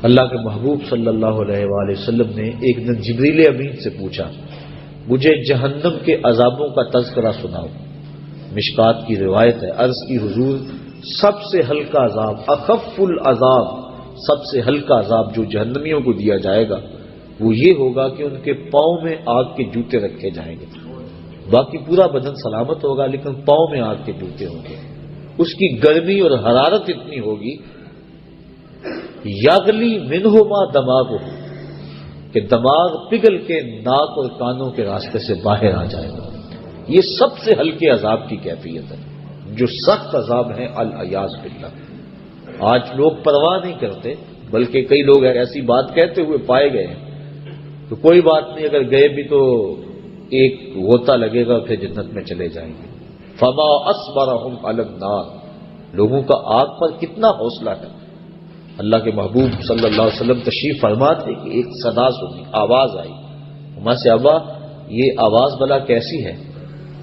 اللہ کے محبوب صلی اللہ علیہ وآلہ وسلم نے ایک دن جبریل امین سے پوچھا مجھے جہنم کے عذابوں کا تذکرہ سناؤ۔ مشکات کی روایت ہے، عرض کی حضور سب سے ہلکا عذاب، اخف العذاب، سب سے ہلکا عذاب جو جہنمیوں کو دیا جائے گا وہ یہ ہوگا کہ ان کے پاؤں میں آگ کے جوتے رکھے جائیں گے۔ باقی پورا بدن سلامت ہوگا لیکن پاؤں میں آگ کے جوتے ہوں گے۔ اس کی گرمی اور حرارت اتنی ہوگی یغلی منہما دماغ ہو کہ دماغ پگھل کے ناک اور کانوں کے راستے سے باہر آ جائے گا۔ یہ سب سے ہلکے عذاب کی کیفیت ہے۔ جو سخت عذاب ہے العیاذ باللہ، آج لوگ پرواہ نہیں کرتے، بلکہ کئی لوگ ایسی بات کہتے ہوئے پائے گئے ہیں تو کوئی بات نہیں، اگر گئے بھی تو ایک غوطہ لگے گا پھر جنت میں چلے جائیں گے۔ فما اصبرهم علی النار، لوگوں کا آگ پر کتنا حوصلہ ہے۔ اللہ کے محبوب صلی اللہ علیہ وسلم تشریف فرما تھے کہ ایک صدا سنی، آواز آئی، وہاں سے ابا یہ آواز بلا کیسی ہے؟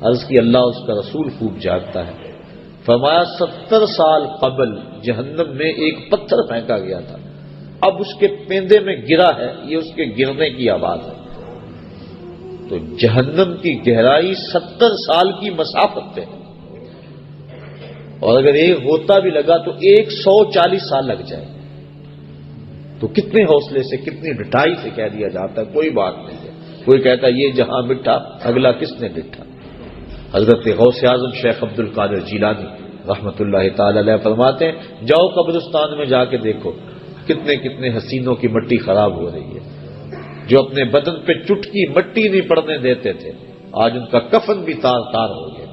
عرض کی اللہ اس کا رسول خوب جانتا ہے۔ فرمایا 70 سال قبل جہنم میں ایک پتھر پھینکا گیا تھا، اب اس کے پیندے میں گرا ہے، یہ اس کے گرنے کی آواز ہے۔ تو جہنم کی گہرائی 70 سال کی مسافت پہ ہے، اور اگر ایک غوطہ بھی لگا تو 140 سال لگ جائے۔ تو کتنے حوصلے سے، کتنی ڈٹائی سے کہہ دیا جاتا ہے کوئی بات نہیں ہے۔ کوئی کہتا ہے یہ جہاں مٹھا اگلا کس نے ڈٹھا۔ حضرت غوث اعظم شیخ عبد القادر جیلانی رحمت اللہ تعالی علیہ فرماتے ہیں جاؤ قبرستان میں جا کے دیکھو کتنے کتنے حسینوں کی مٹی خراب ہو رہی ہے، جو اپنے بدن پہ چٹکی مٹی نہیں پڑنے دیتے تھے، آج ان کا کفن بھی تار تار ہو گیا۔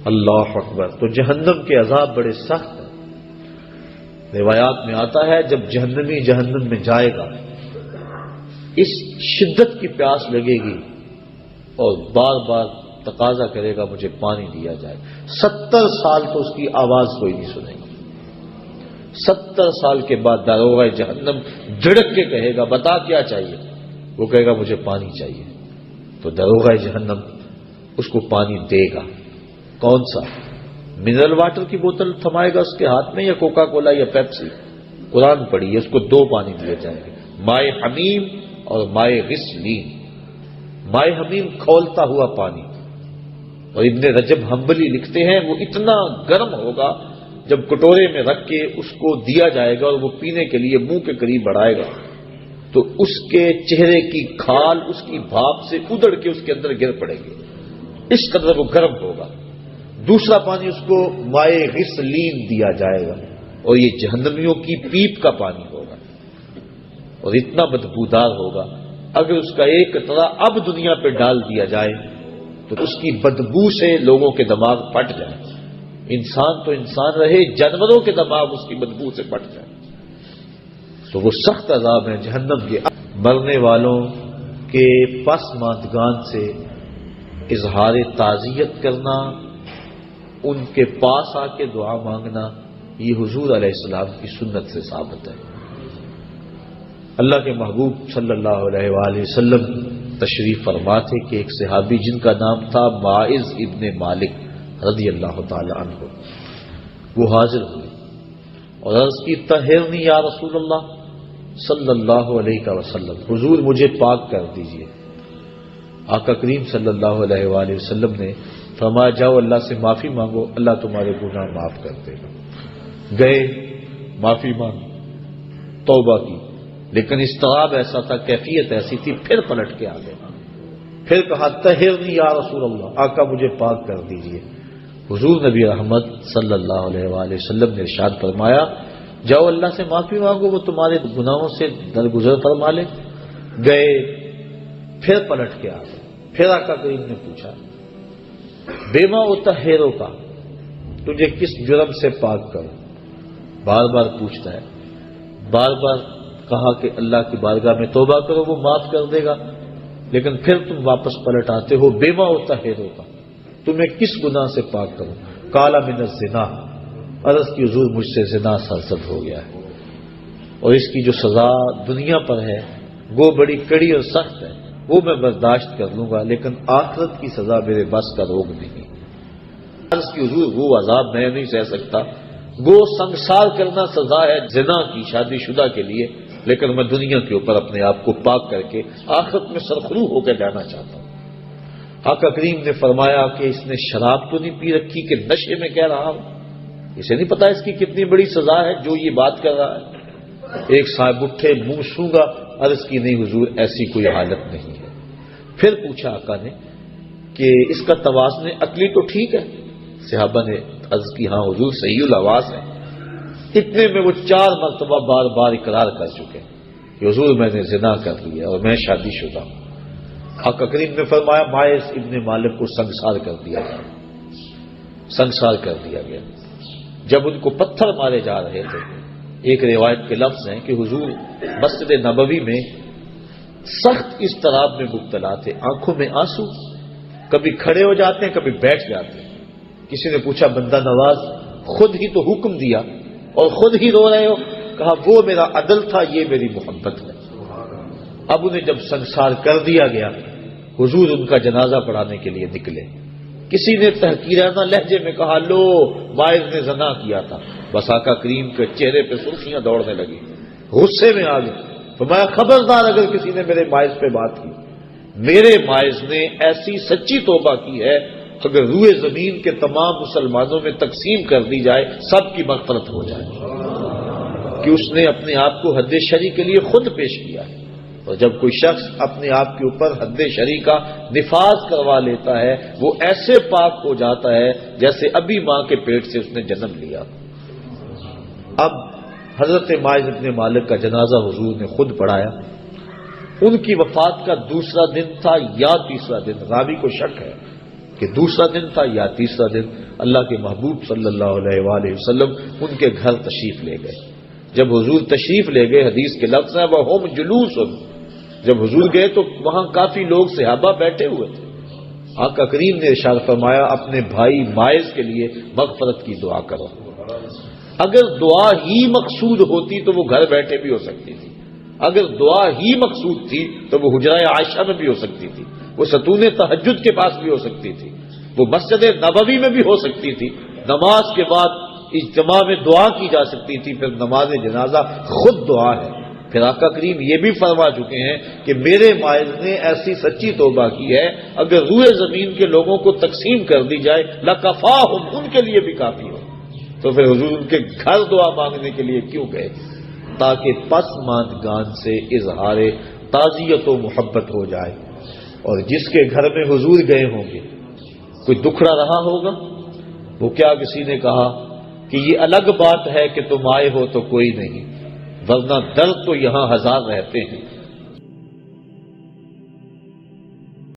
اللہ اکبر۔ تو جہنم کے عذاب بڑے سخت ہیں۔ روایات میں آتا ہے جب جہنمی جہنم میں جائے گا اس شدت کی پیاس لگے گی اور بار بار تقاضا کرے گا مجھے پانی دیا جائے۔ 70 سال تو اس کی آواز کوئی نہیں سنے گا۔ 70 سال کے بعد داروغہ جہنم دھڑک کے کہے گا بتا کیا چاہیے؟ وہ کہے گا مجھے پانی چاہیے۔ تو داروغہ جہنم اس کو پانی دے گا۔ کون سا؟ منرل واٹر کی بوتل تھمائے گا اس کے ہاتھ میں یا کوکا کولا یا پیپسی؟ قرآن پڑھی ہے، اس کو 2 پانی دیے جائیں گے، مائے حمیم اور مائے غسلین۔ مائے حمیم کھولتا ہوا پانی، اور ابن رجب حنبلی لکھتے ہیں وہ اتنا گرم ہوگا جب کٹورے میں رکھ کے اس کو دیا جائے گا اور وہ پینے کے لیے منہ کے قریب بڑھائے گا تو اس کے چہرے کی کھال اس کی بھاپ سے ادڑ کے اس کے اندر گر پڑے گی، اس قدر وہ گرم ہوگا۔ دوسرا پانی اس کو مائے غسلین دیا جائے گا، اور یہ جہنمیوں کی پیپ کا پانی ہوگا، اور اتنا بدبودار ہوگا اگر اس کا ایک قطرہ اب دنیا پہ ڈال دیا جائے تو اس کی بدبو سے لوگوں کے دماغ پھٹ جائیں۔ انسان تو انسان رہے، جانوروں کے دماغ اس کی بدبو سے پھٹ جائیں۔ تو وہ سخت عذاب ہے جہنم کے۔ مرنے والوں کے پسماندگان سے اظہار تعزیت کرنا، ان کے پاس آ کے دعا مانگنا، یہ حضور علیہ السلام کی سنت سے ثابت ہے۔ اللہ کے محبوب صلی اللہ علیہ وآلہ وسلم تشریف فرما تھے کہ ایک صحابی جن کا نام تھا ماعز ابن مالک رضی اللہ تعالی عنہ، وہ حاضر ہوئے اور عرض کی طہرنی یا رسول اللہ صلی اللہ علیہ وسلم، حضور مجھے پاک کر دیجئے۔ آقا کریم صلی اللہ علیہ وآلہ وسلم نے فرمایا جاؤ اللہ سے معافی مانگو، اللہ تمہارے گناہ معاف کر دے گا۔ گئے معافی مانگی، توبہ کی، لیکن اضطراب ایسا تھا، کیفیت ایسی تھی، پھر پلٹ کے آ گئے، پھر کہا طہرنی یا رسول اللہ، آقا مجھے پاک کر دیجئے۔ حضور نبی رحمت صلی اللہ علیہ وآلہ وسلم نے ارشاد فرمایا جاؤ اللہ سے معافی مانگو، وہ تمہارے گناہوں سے درگزر فرما لے۔ گئے، پھر پلٹ کے آ گئے، پھر آقا کریم نے پوچھا بیما اطہرو کا، تجھے کس جرم سے پاک کروں؟ بار بار پوچھتا ہے، بار بار کہا کہ اللہ کی بارگاہ میں توبہ کرو وہ معاف کر دے گا، لیکن پھر تم واپس پلٹ آتے ہو بیما اطہرو کا، تمہیں کس گناہ سے پاک کروں؟ قال من الزنا، عرض کی حضور مجھ سے زنا سرزد ہو گیا ہے، اور اس کی جو سزا دنیا پر ہے وہ بڑی کڑی اور سخت ہے، وہ میں برداشت کر لوں گا، لیکن آخرت کی سزا میرے بس کا روگ نہیں۔ عرض کی حضور وہ عذاب میں نہیں سہ سکتا گو سنگسار کرنا سزا ہے زنا کی شادی شدہ کے لیے، لیکن میں دنیا کے اوپر اپنے آپ کو پاک کر کے آخرت میں سرخرو ہو کے جانا چاہتا ہوں۔ آقا کریم نے فرمایا کہ اس نے شراب تو نہیں پی رکھی کہ نشے میں کہہ رہا ہوں، اسے نہیں پتا اس کی کتنی بڑی سزا ہے جو یہ بات کر رہا ہے۔ ایک صاحب اٹھے، منہ سونگا، عرض کی نہیں حضور ایسی کوئی حالت نہیں ہے۔ پھر پوچھا آقا نے کہ اس کا توازن عقلی تو ٹھیک ہے؟ صحابہ نے عرض کی ہاں حضور صحیح الحواس ہے۔ اتنے میں وہ 4 مرتبہ بار بار اقرار کر چکے کہ حضور میں نے زنا کر لیا اور میں شادی شدہ ہوں۔ آقا کریم نے فرمایا ماعز ابن مالک کو سنگسار کر دیا گیا، سنگسار کر دیا گیا۔ جب ان کو پتھر مارے جا رہے تھے، ایک روایت کے لفظ ہیں کہ حضور مسجد نبوی میں سخت اضطراب میں مبتلا تھے، آنکھوں میں آنسو، کبھی کھڑے ہو جاتے ہیں کبھی بیٹھ جاتے ہیں۔ کسی نے پوچھا بندہ نواز خود ہی تو حکم دیا اور خود ہی رو رہے ہو؟ کہا وہ میرا عدل تھا، یہ میری محبت ہے۔ اب انہیں جب سنگسار کر دیا گیا، حضور ان کا جنازہ پڑھانے کے لیے نکلے۔ کسی نے تحقیرانہ لہجے میں کہا لو ماعز نے زنا کیا تھا، بس آقا کریم کے چہرے پہ سرخیاں دوڑنے لگی، غصے میں آ گئے۔ فرمایا خبردار اگر کسی نے میرے ماعز پہ بات کی، میرے ماعز نے ایسی سچی توبہ کی ہے اگر روئے زمین کے تمام مسلمانوں میں تقسیم کر دی جائے سب کی مغفرت ہو جائے، کہ اس نے اپنے آپ کو حد شرع کے لیے خود پیش کیا ہے۔ اور جب کوئی شخص اپنے آپ کے اوپر حد شرع کا نفاذ کروا لیتا ہے وہ ایسے پاک ہو جاتا ہے جیسے ابھی ماں کے پیٹ سے اس نے جنم لیا۔ اب حضرت ماعز ابن مالک کا جنازہ حضور نے خود پڑھایا۔ ان کی وفات کا دوسرا دن تھا یا تیسرا دن، راوی کو شک ہے کہ دوسرا دن تھا یا تیسرا دن۔ اللہ کے محبوب صلی اللہ علیہ وآلہ وسلم ان کے گھر تشریف لے گئے۔ جب حضور تشریف لے گئے، حدیث کے لفظ ہیں وَهُمْ جُلُوسٌ، جب حضور گئے تو وہاں کافی لوگ صحابہ بیٹھے ہوئے تھے۔ آقا کریم نے ارشاد فرمایا اپنے بھائی ماعز کے لیے مغفرت کی دعا کرو۔ اگر دعا ہی مقصود ہوتی تو وہ گھر بیٹھے بھی ہو سکتی تھی، اگر دعا ہی مقصود تھی تو وہ حجرہ عائشہ میں بھی ہو سکتی تھی، وہ ستون تہجد کے پاس بھی ہو سکتی تھی، وہ مسجد نبوی میں بھی ہو سکتی تھی۔ نماز کے بعد اجتماع میں دعا کی جا سکتی تھی، پھر نماز جنازہ خود دعا ہے۔ پھر آقا کریم یہ بھی فرما چکے ہیں کہ میرے ماعز نے ایسی سچی توبہ کی ہے اگر روئے زمین کے لوگوں کو تقسیم کر دی جائے لکفاہم، ان کے لیے بھی کافی ہو۔ تو پھر حضور ان کے گھر دعا مانگنے کے لیے کیوں گئے؟ تاکہ پسماندگان سے اظہار تعزیت و محبت ہو جائے، اور جس کے گھر میں حضور گئے ہوں گے کوئی دکھڑا رہا ہوگا، وہ کیا کسی نے کہا کہ یہ الگ بات ہے کہ تم آئے ہو تو کوئی نہیں، ورنہ درد تو یہاں ہزار رہتے ہیں۔